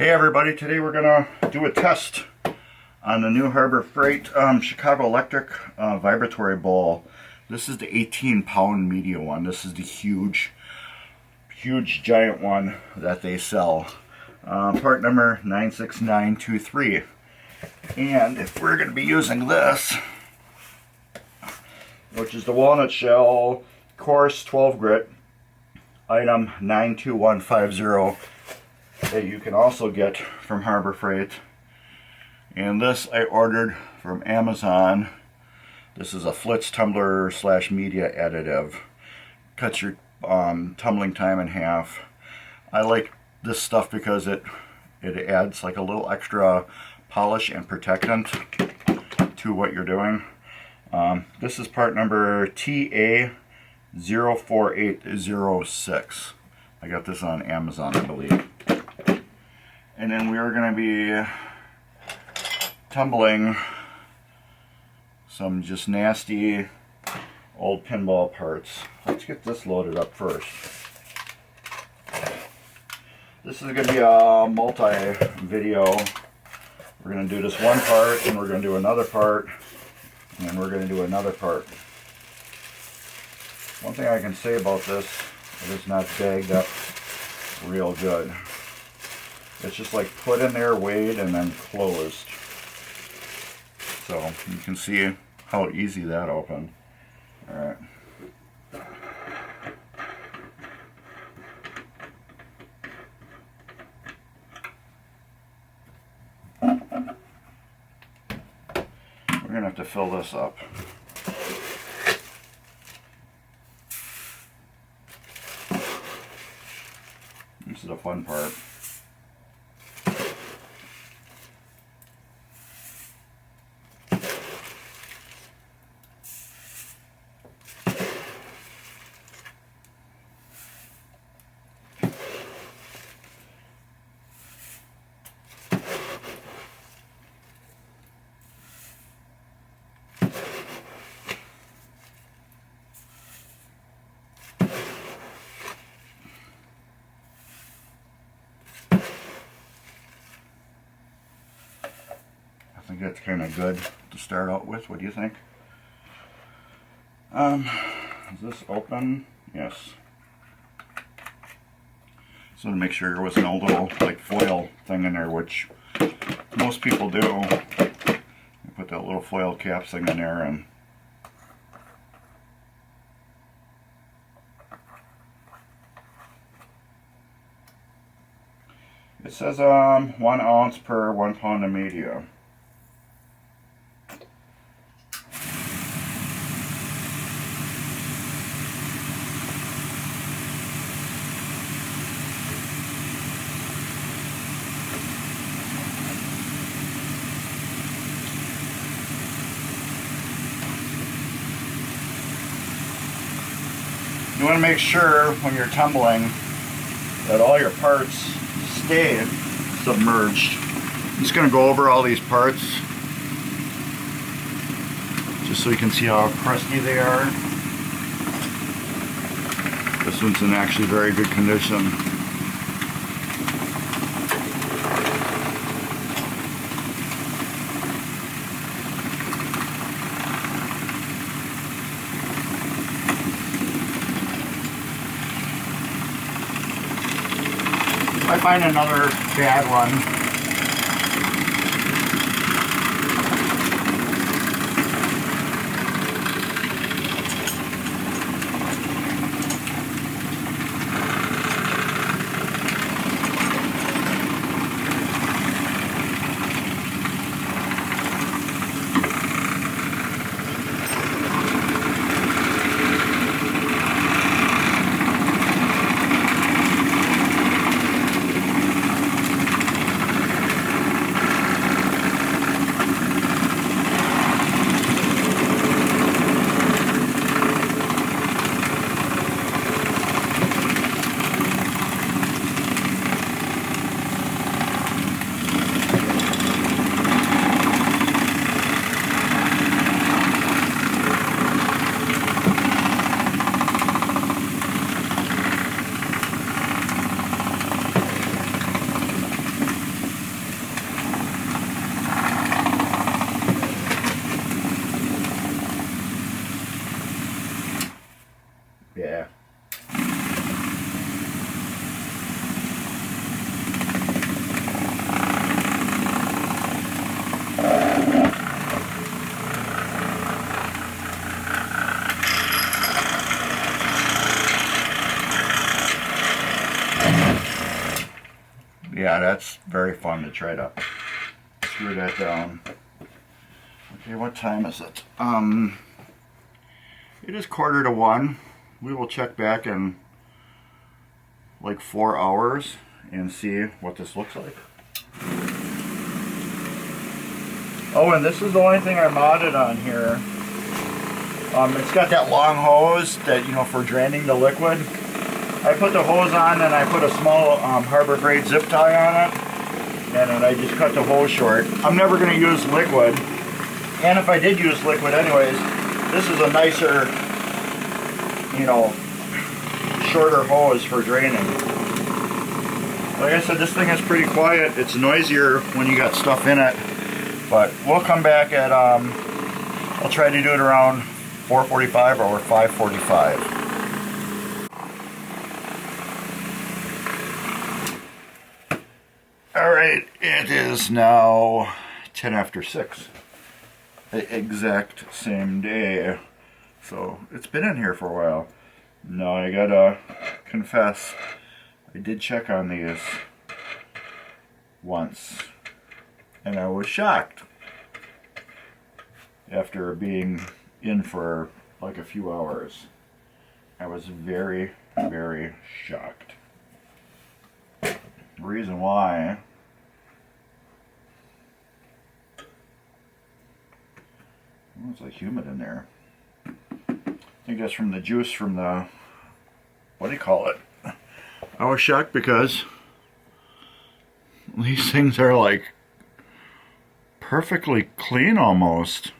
Hey everybody, today we're gonna do a test on the new Harbor Freight Chicago Electric Vibratory bowl. This is the 18-pound media one. This is the huge giant one that they sell. Part number 96923. And if we're gonna be using this, which is the walnut shell coarse 12 grit, item 92150, that you can also get from Harbor Freight. And this I ordered from Amazon. This is a Flitz tumbler / media additive. Cuts your tumbling time in half. I like this stuff because it adds like a little extra polish and protectant to what you're doing. This is part number TA04806. I got this on Amazon, I believe. And then we are going to be tumbling some just nasty old pinball parts. Let's get this loaded up first. This is going to be a multi-video. We're going to do this one part, and we're going to do another part, and then we're going to do another part. One thing I can say about this, it is not bagged up real good. It's just like put in there, weighed, and then closed. So you can see how easy that opened. Alright. We're going to have to fill this up. This is the fun part. I think that's kind of good to start out with. What do you think? Is this open? Yes. So to make sure there was no little like foil thing in there, which most people do. You put that little foil cap thing in there, and it says 1 ounce per 1 pound of media. You want to make sure when you're tumbling that all your parts stay submerged. I'm just going to go over all these parts just so you can see how crusty they are. This one's in actually very good condition. If I find another bad one, yeah, that's very fun to try to screw that down. Okay, what time is it? It is 1:45. We will check back in like 4 hours and see what this looks like. Oh, and this is the only thing I modded on here. It's got that long hose that, you know, for draining the liquid. I put the hose on and I put a small Harbor Freight zip tie on it. And then I just cut the hose short. I'm never going to use liquid. And if I did use liquid anyways, this is a nicer, you know, shorter hose for draining. Like I said, this thing is pretty quiet. It's noisier when you got stuff in it. But we'll come back at, I'll try to do it around 4:45 or 5:45. Alright, it is now 10 after 6. The exact same day. So, it's been in here for a while. Now I gotta confess, I did check on these once. And I was shocked. After being in for like a few hours. I was very, very shocked. The reason why it's like humid in there. I think that's from the juice from the, what do you call it? I was shocked because these things are like perfectly clean almost.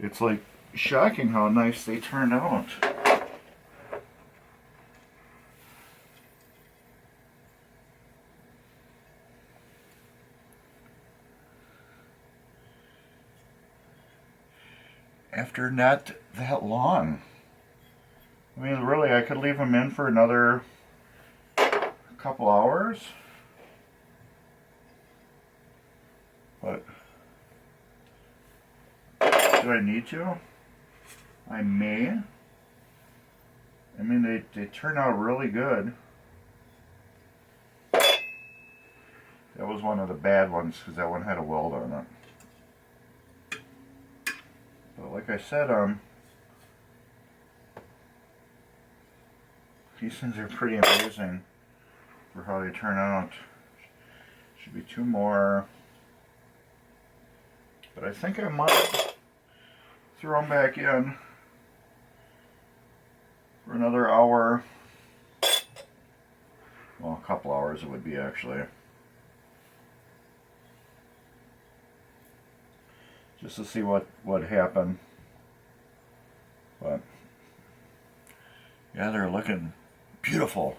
It's like shocking how nice they turn out. After not that long. I mean, really, I could leave them in for another couple hours. But do I need to? I may. I mean, they turn out really good. That was one of the bad ones because that one had a weld on it. But like I said, these things are pretty amazing for how they turn out. Should be 2 more. But I think I might throw them back in for another hour. Well, a couple hours it would be actually. Just to see what happened. But yeah, they're looking beautiful.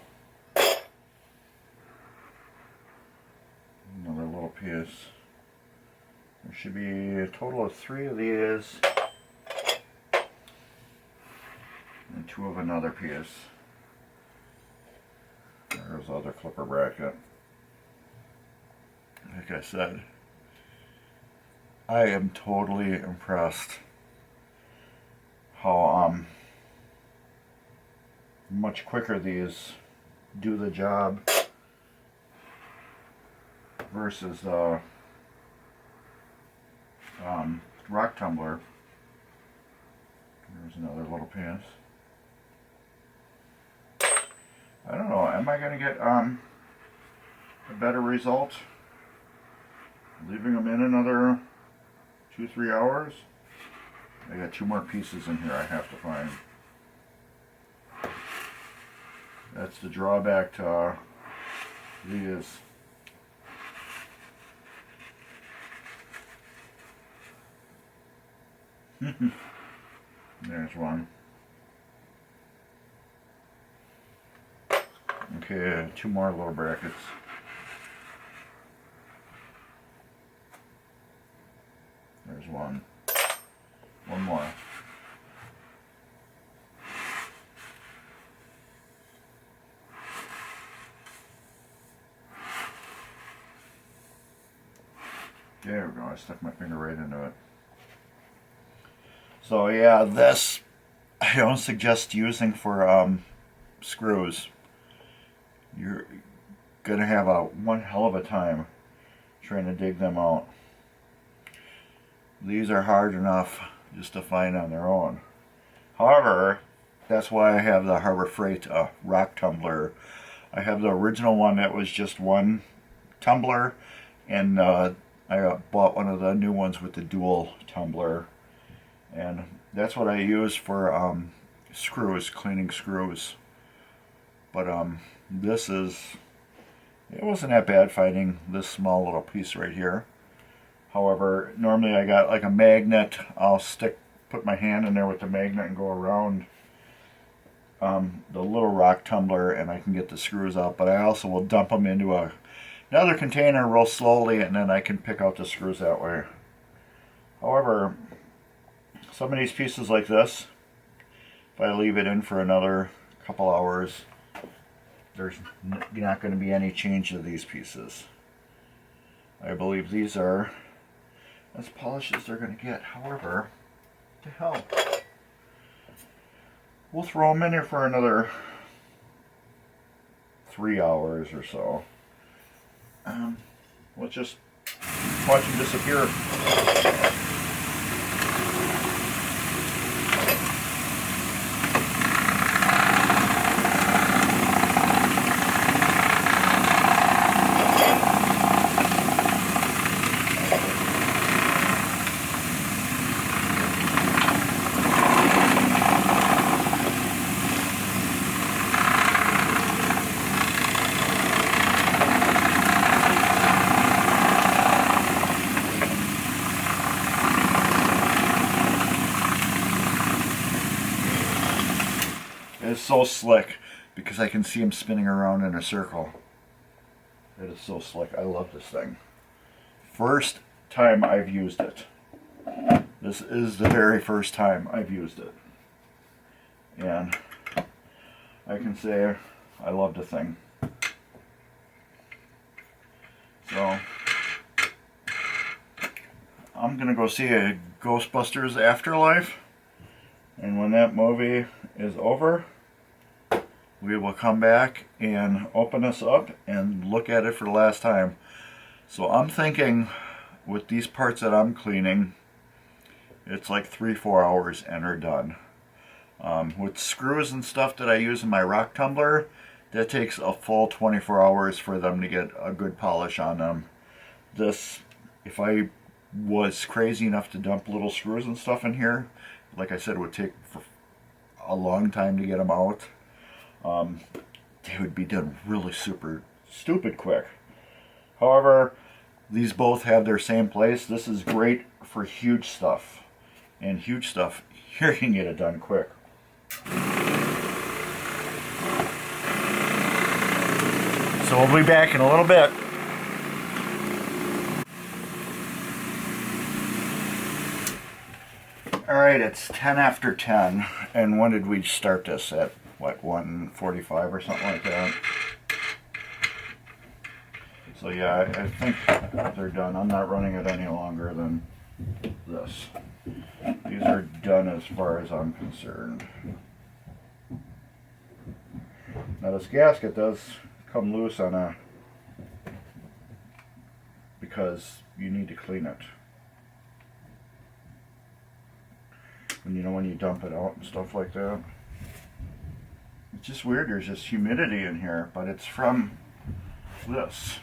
Another little piece. There should be a total of 3 of these. And 2 of another piece. There's the other clipper bracket. Like I said, I am totally impressed how much quicker these do the job versus the rock tumbler. There's another little piece. I don't know, am I going to get a better result leaving them in another 2-3 hours? I got 2 more pieces in here I have to find. That's the drawback to these. There's one. Okay, 2 more little brackets. There's one. One more. There we go, I stuck my finger right into it. So yeah, this I don't suggest using for screws, you're gonna have one hell of a time trying to dig them out. These are hard enough just to find on their own. However, that's why I have the Harbor Freight rock tumbler. I have the original one that was just one tumbler, and I bought one of the new ones with the dual tumbler, and that's what I use for screws, cleaning screws. But it wasn't that bad finding this small little piece right here. However, normally I got like a magnet. I'll put my hand in there with the magnet and go around the little rock tumbler, and I can get the screws out. But I also will dump them into another container real slowly, and then I can pick out the screws that way. However, some of these pieces like this, if I leave it in for another couple hours, there's not going to be any change to these pieces. I believe these are as polished as they're going to get. However, to hell, we'll throw them in here for another 3 hours or so. Let's just watch them disappear. It is so slick because I can see him spinning around in a circle. It is so slick. I love this thing. First time I've used it. This is the very first time I've used it. And I can say I love the thing. So I'm going to go see a Ghostbusters Afterlife. And when that movie is over, we will come back and open this up and look at it for the last time. So I'm thinking with these parts that I'm cleaning, it's like 3-4 hours and they're done. With screws and stuff that I use in my rock tumbler, that takes a full 24 hours for them to get a good polish on them. This, if I was crazy enough to dump little screws and stuff in here, like I said, it would take a long time to get them out. They would be done really super stupid quick. However, these both have their same place. This is great for huge stuff. And huge stuff, here you can get it done quick. So we'll be back in a little bit. Alright, it's 10 after 10. And when did we start this? At what, 1:45 or something like that? So yeah, I think they're done. I'm not running it any longer than this. These are done as far as I'm concerned. Now this gasket does come loose on because you need to clean it. And you know when you dump it out and stuff like that. It's just weird, there's just humidity in here, but it's from this.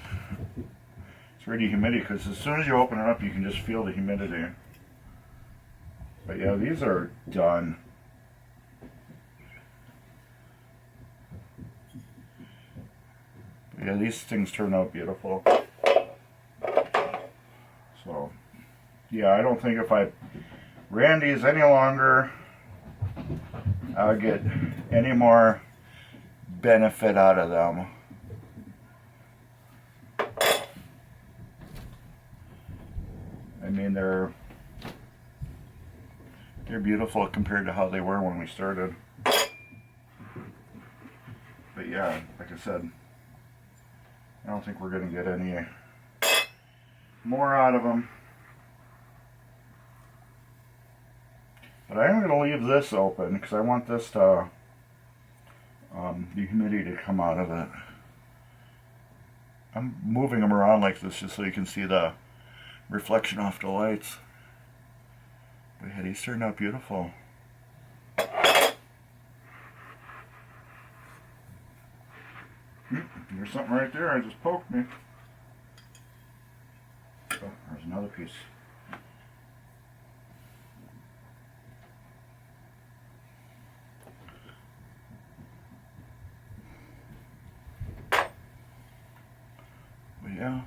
It's really humidity because as soon as you open it up you can just feel the humidity. But yeah, these are done. But yeah, these things turn out beautiful. So yeah, I don't think if I ran these any longer I'll get any more benefit out of them. I mean, they're beautiful compared to how they were when we started. But yeah, like I said, I don't think we're going to get any more out of them. But I am going to leave this open because I want this to the humidity to come out of it. I'm moving them around like this just so you can see the reflection off the lights. But yeah, these turned out beautiful. There's something right there, I just poked me. Oh, there's another piece. But yeah,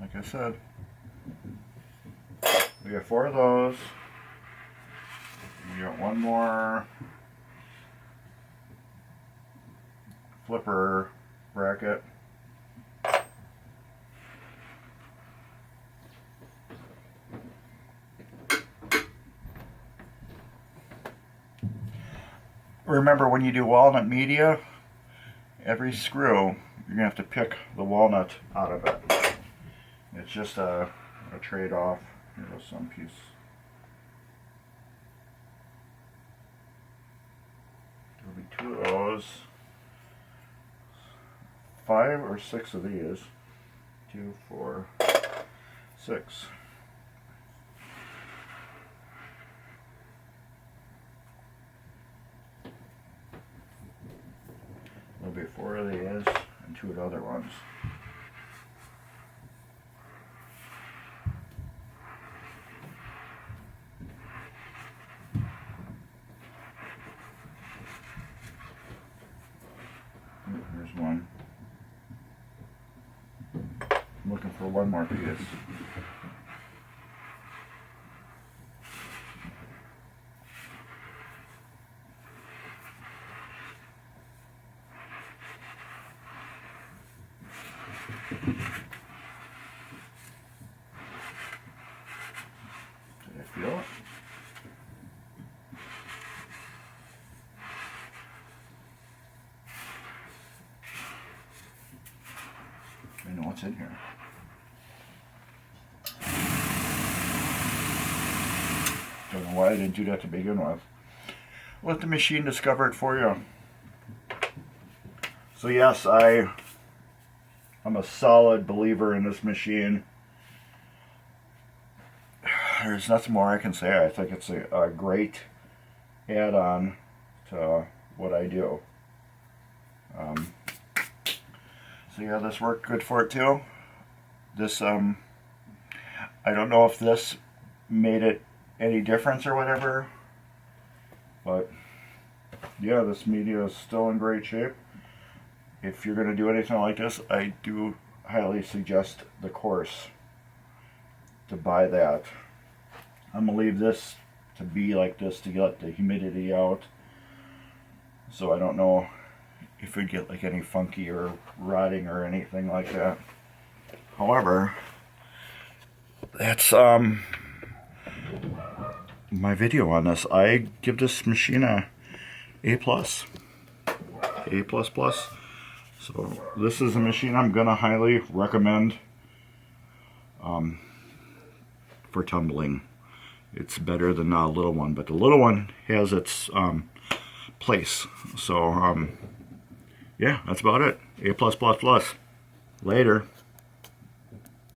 like I said, we got 4 of those. We got one more flipper bracket. Remember, when you do walnut media, every screw, you're going to have to pick the walnut out of it. It's just a trade-off. Here goes some piece. There'll be 2 of those. 5 or 6 of these. 2, 4, 6. There'll be 4 of these and 2 of the other ones. Here's one. I'm looking for one more piece. Did I feel it? I know what's in here. Don't know why I didn't do that to begin with. Let the machine discover it for you. So yes, I'm a solid believer in this machine. There's nothing more I can say. I think it's a great add-on to what I do. So yeah, this worked good for it too. This, I don't know if this made it any difference or whatever, but yeah, this media is still in great shape. If you're going to do anything like this, I do highly suggest the course, to buy that. I'm going to leave this to be like this to get the humidity out, so I don't know if we get like any funky or rotting or anything like that. However, that's my video on this. I give this machine a A+. A++. So this is a machine I'm gonna highly recommend for tumbling. It's better than the little one, but the little one has its place. So yeah, that's about it. A+++. Later.